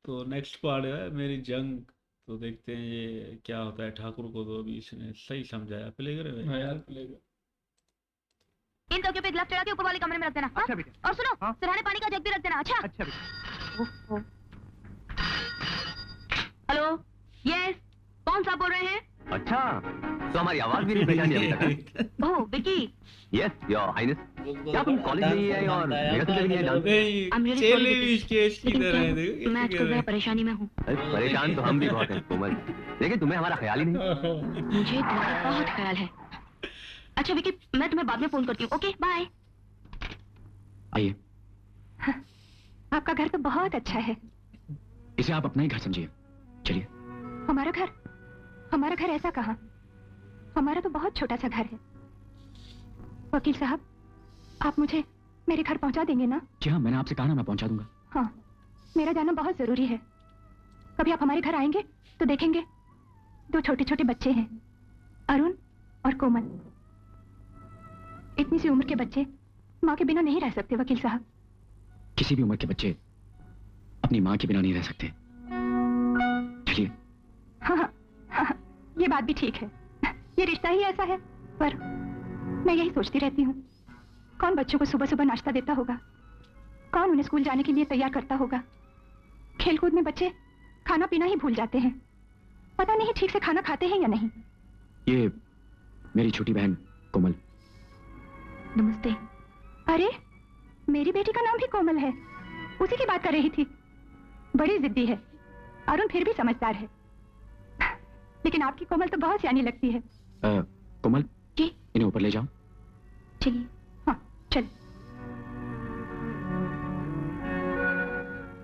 तो next part है मेरी जंग। तो देखते हैं ये क्या होता है। ठाकुर को तो अभी इसने सही समझाया। प्ले करे भाई। हाँ यार प्ले कर। इन तकियों पे ग्लव चढ़ा के ऊपर वाले कमरे में रख देना। अच्छा बेटा। और सुनो, हाँ? सिरहाने पानी का जग भी रख देना। अच्छा अच्छा बेटा। हेलो, यस, कौन सा बोल रहे हैं? अच्छा, तो हमारी आवाज भी नहीं पहचानी अभी तक। ओह विकी, यस योर हाइनेस। क्या तुम कॉलेज नहीं आई और मेरा तुझे भी नहीं जानते? I'm really चेले sorry, भी Vicky. इसके इसकी लेकिन तरह क्या है। है, देखो मैं कैसे आजकल कर जरा परेशानी में हूँ। अरे परेशान तो हम भी बहुत हैं कोमल, लेकिन तुम्हें हमारा ख्याल ही नहीं। मुझे तुम्हारा बहुत ख्याल है। अच्छा विकी, मैं तुम्हें बाद में फोन करती हूँ। Okay bye. आइए, आपका घर तो बहुत अच्छा है। इसे आप अपना ही घर समझिए। चलिए। हमारा घर? हमारा घर ऐसा कहाँ? हमारा तो बहुत छोटा सा घर है। वकील साहब, आप मुझे मेरे घर पहुंचा देंगे ना? जी हाँ, मैंने आपसे कहा ना, मैं पहुंचा दूंगा। हाँ, मेरा जाना बहुत जरूरी है। कभी आप हमारे घर आएंगे तो देखेंगे दो छोटे छोटे बच्चे हैं, अरुण और कोमल। इतनी सी उम्र के बच्चे माँ के बिना नहीं रह सकते वकील साहब। किसी भी उम्र के बच्चे अपनी माँ के बिना नहीं रह सकते। चलिए। हाँ हाँ हाँ, ये बात भी ठीक है। ये रिश्ता ही ऐसा है। पर मैं यही सोचती रहती हूँ, कौन बच्चों को सुबह सुबह नाश्ता देता होगा? कौन उन्हें स्कूल जाने के लिए तैयार करता होगा? खेलकूद में बच्चे खाना पीना ही भूल जाते हैं। पता नहीं ठीक से खाना खाते हैं या नहीं। ये मेरी छोटी बहन कोमल। नमस्ते। अरे, मेरी बेटी का नाम भी कोमल है। उसी की बात कर रही थी। बड़ी जिद्दी है। अरुण फिर भी समझदार है, लेकिन आपकी कोमल तो बहुत सियानी लगती है। कोमल जी? इन्हें ऊपर ले जाओ। चलिए। हाँ चल।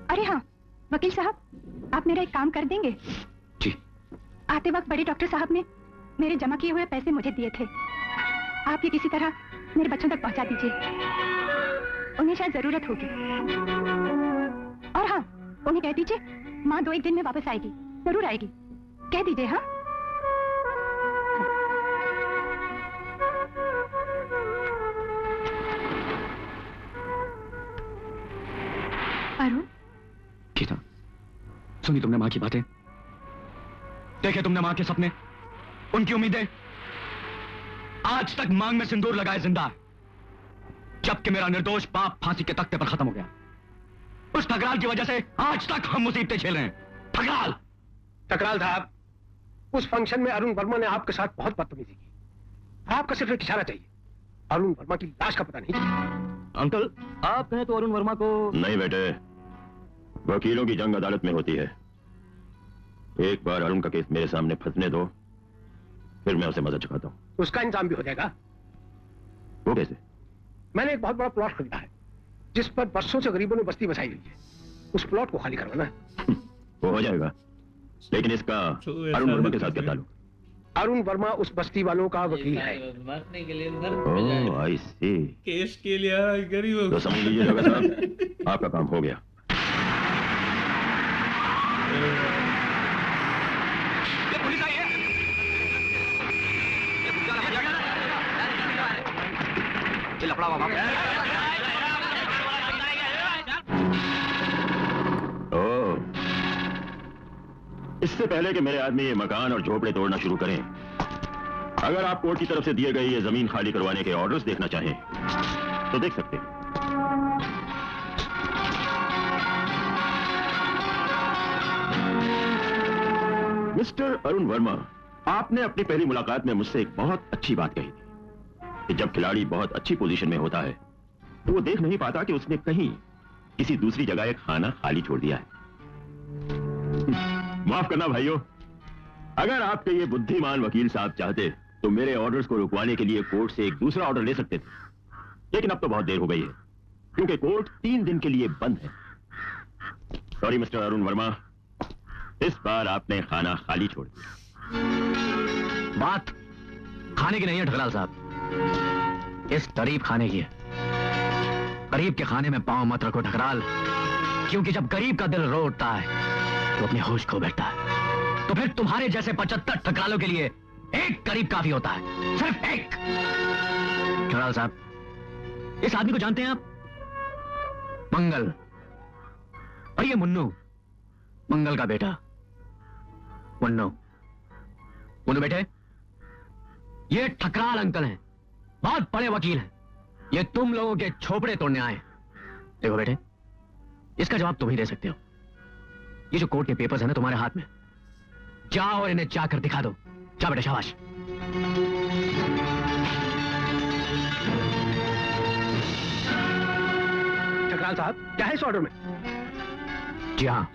अरे हाँ वकील साहब, आप मेरा एक काम कर देंगे? जी। आते वक्त बड़े डॉक्टर साहब ने मेरे जमा किए हुए पैसे मुझे दिए थे। आप ये किसी तरह मेरे बच्चों तक पहुंचा दीजिए, उन्हें शायद जरूरत होगी। और हाँ, उन्हें कह दीजिए माँ 2-1 दिन में वापस आएगी, जरूर आएगी। कह दीजिए। हाँ अरुण। गीता, सुनी तुमने माँ की बातें? देखे तुमने माँ के सपने, उनकी उम्मीदें? आज तक मांग में सिंदूर लगाए जिंदा है, जबकि मेरा निर्दोष बाप फांसी के तख्ते पर खत्म हो गया। उस ठकराल की वजह से आज तक हम मुसीबतें झेल रहे हैं। ठकराल साहब, उस फंक्शन में अरुण वर्मा ने आपके साथ बहुत बदतमीजी की। आपका सिर्फ एक इशारा चाहिए, अरुण वर्मा की लाश का पता नहीं चला। अंकल, आप कहें तो अरुण वर्मा को। नहीं बेटे, वकीलों की जंग अदालत में होती है। एक बार अरुण का केस मेरे सामने फंसने दो, फिर मैं उसे मजा चुकाता हूँ। उसका इंतजाम भी हो जाएगा। वो कैसे? मैंने एक बहुत बड़ा प्लॉट खरीदा है, जिस पर बरसों से गरीबों ने बस्ती बसाई हुई है। उस प्लॉट को खाली करवाना है। वो हो जाएगा, लेकिन इसका अरुण वर्मा के साथ क्या ताल्लुक? अरुण वर्मा उस बस्ती वालों का वकील है। मरने के लिए नर्क ओह, में जाएगा। आई सी। केस के लिए गरीब तो समझ लीजिए जगह साहब, आपका काम हो गया। पुलिस आई है। ये लफड़ा हुआ बाप। ओह, इससे पहले कि मेरे आदमी ये मकान और झोपड़े तोड़ना शुरू करें, अगर आप कोर्ट की तरफ से दिए गए ये जमीन खाली करवाने के ऑर्डर्स देखना चाहें तो देख सकते हैं। मिस्टर अरुण वर्मा, आपने अपनी पहली मुलाकात में मुझसे एक बहुत अच्छी बात कही थी कि जब खिलाड़ी बहुत अच्छी पोजीशन में होता है तो वो देख नहीं पाता कि उसने कहीं किसी दूसरी जगह एक खाना खाली छोड़ दिया है। माफ करना भाइयों, अगर आपके ये बुद्धिमान वकील साहब चाहते तो मेरे ऑर्डर्स को रुकवाने के लिए कोर्ट से एक दूसरा ऑर्डर ले सकते थे, लेकिन अब तो बहुत देर हो गई है, क्योंकि कोर्ट 3 दिन के लिए बंद है। सॉरी मिस्टर अरुण वर्मा, इस बार आपने खाना खाली छोड़ दिया। बात खाने की नहीं है ठकराल साहब, इस गरीब खाने की है। गरीब के खाने में पांव मत रखो ठकराल, क्योंकि जब गरीब का दिल रो उठता है तो अपनी होश खो बैठता है। तो फिर तुम्हारे जैसे 75 ठकरालों के लिए एक गरीब काफी होता है, सिर्फ एक। ठकराल साहब, इस आदमी को जानते हैं आप? मंगल। और ये मुन्नू, मंगल का बेटा मुन्नू। मुन्नू बेटे, ये ठकराल अंकल हैं, बहुत बड़े वकील हैं। ये तुम लोगों के छोपड़े तोड़ने आए हैं। देखो बेटे, इसका जवाब तुम ही दे सकते हो। ये जो कोर्ट के पेपर्स हैं ना तुम्हारे हाथ में, जाओ और इन्हें जाकर दिखा दो। जा बेटे, शाबाश। ठकराल साहब, क्या है इस ऑर्डर में? जी हाँ,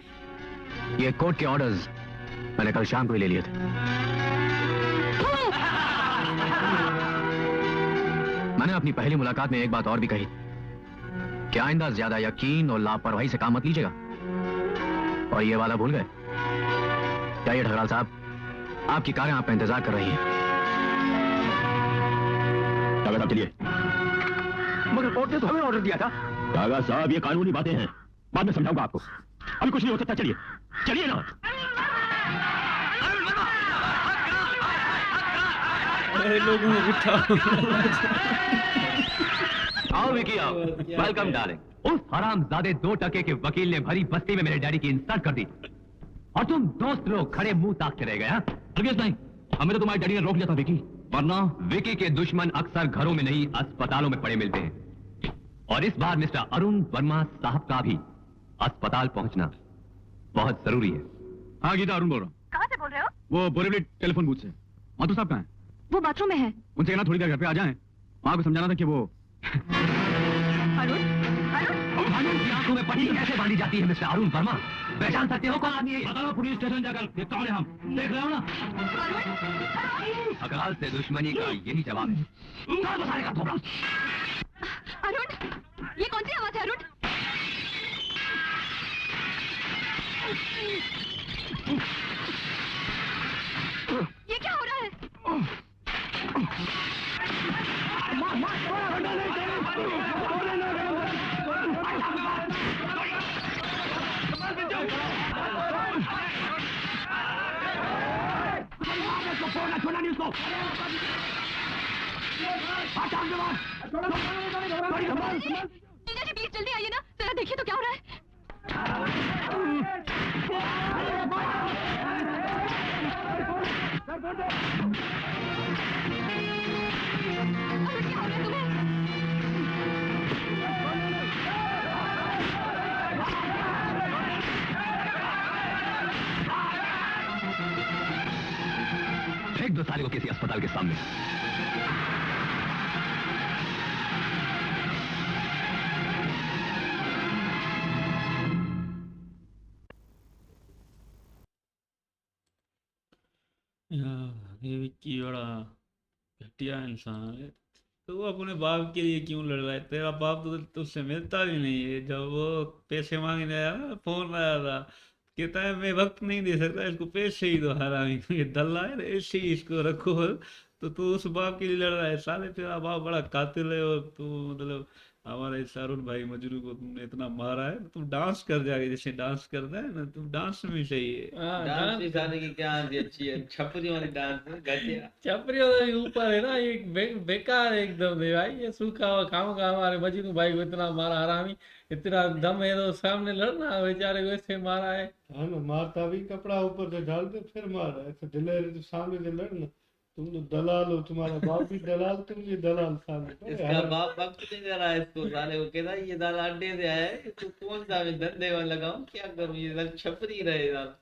ये कोर्ट के ऑर्डर्स मैंने कल शाम को ही ले लिए थे। मैंने अपनी पहली मुलाकात में एक बात और भी कही कि आइंदा ज्यादा यकीन और लापरवाही से काम मत लीजिएगा, और ये वादा भूल गए। क्या ये ठकराल साहब, आपकी कारें आपका इंतजार कर रही हैं। कागा साहब चलिए। मगर कोर्ट ने तो हमें ऑर्डर दिया था। कागा साहब, ये कानूनी बातें हैं, बाद में समझाऊंगा आपको। अभी कुछ नहीं हो सकता, चलिए चलिए ना। अरे लोगों को उठाओ। आओ विकी आओ। Welcome darling. उस हरामजादे 2 टके के वकील ने भरी बस्ती में मेरे डैडी की इंसल्ट कर दी, और तुम दोस्त लोग खड़े मुंह ताकते रह गए। हाँ नहीं, हमें तो तुम्हारे डैडी ने रोक लिया था विकी, वरना विकी के दुश्मन अक्सर घरों में नहीं अस्पतालों में पड़े मिलते हैं। और इस बार मिस्टर अरुण वर्मा साहब का भी अस्पताल पहुंचना बहुत जरूरी है। हाँ गीता, अरुण बोल रहा हूँ। कहाँ से बोल रहे हो? वो बोरेवली टेलीफोन बूथ से। माथुर साहब कहाँ हैं? वो बाथरूम में है। उनसे कहना थोड़ी देर घर पे आ जाएं। वहाँ को समझाना था कि वो अरुण, अरुण, कानून की आंखों में पट्टी कैसे बांधी जाती है मिस्टर अरुण वर्मा? पहचान सकते हो कौन आदमी है? बताओ पुलिस स्टेशन जाकर, ये कौन है हम देख रहे हो ना। अकराल से दुश्मनी का यही जवाब है। अरुण, ये कौन सी आवाज है अरुण? ये क्या हो रहा है? जीजा जी प्लीज जल्दी आइए ना, जरा देखिए तो क्या हो रहा है। अरुण, क्या हो रहा है तुम्हें? फेंक दो साले को किसी अस्पताल के सामने। यार ये विक्की बड़ा घटिया इंसान है। तो वो अपने बाप के लिए क्यों लड़ रहा है? तेरा बाप तो तुझसे मिलता भी नहीं है। जब वो पैसे मांगने आया ना, फोन आया था, कहता है मैं वक्त नहीं दे सकता, इसको पैसे ही दो। हरामी ये दल्ला है, ऐसे ही इसको रखो। तो तू उस बाप के लिए लड़ रहा है? साले तेरा बाप बड़ा कातिल है, और तू मतलब हमारे इस अरुण भाई मजरू को तुमने इतना मारा है। तुम डांस कर जाओगे जैसे डांस करता है ना, तुम डांस में सही है। डांस सिखाने की क्या आदत अच्छी है? छपरी वाली डांस में घटिया। छपरियों के ऊपर है ना, एक बेकार है एकदम है भाई। ये सूखा हुआ खाओ का हमारे मजनू भाई को इतना मारा हरामी। इतना दम है तो सामने लड़ना, बेचारे को ऐसे मारा है। हाँ ना, मारता भी कपड़ा ऊपर से डाल दे फिर मारा। ऐसे दिलेर तो सामने से लड़ना। तुम तो दलाल हो, तुम्हारा बाप भी दलाल, तुम भी दलाल सामने। इसका बाप वक्त नहीं दे रहा है इसको। साले को कहता है ये दाल अंडे से आया है, तू कौन सा मैं धंधे में लगाऊं, क्या करूं, ये दाल छपरी रहे दाल।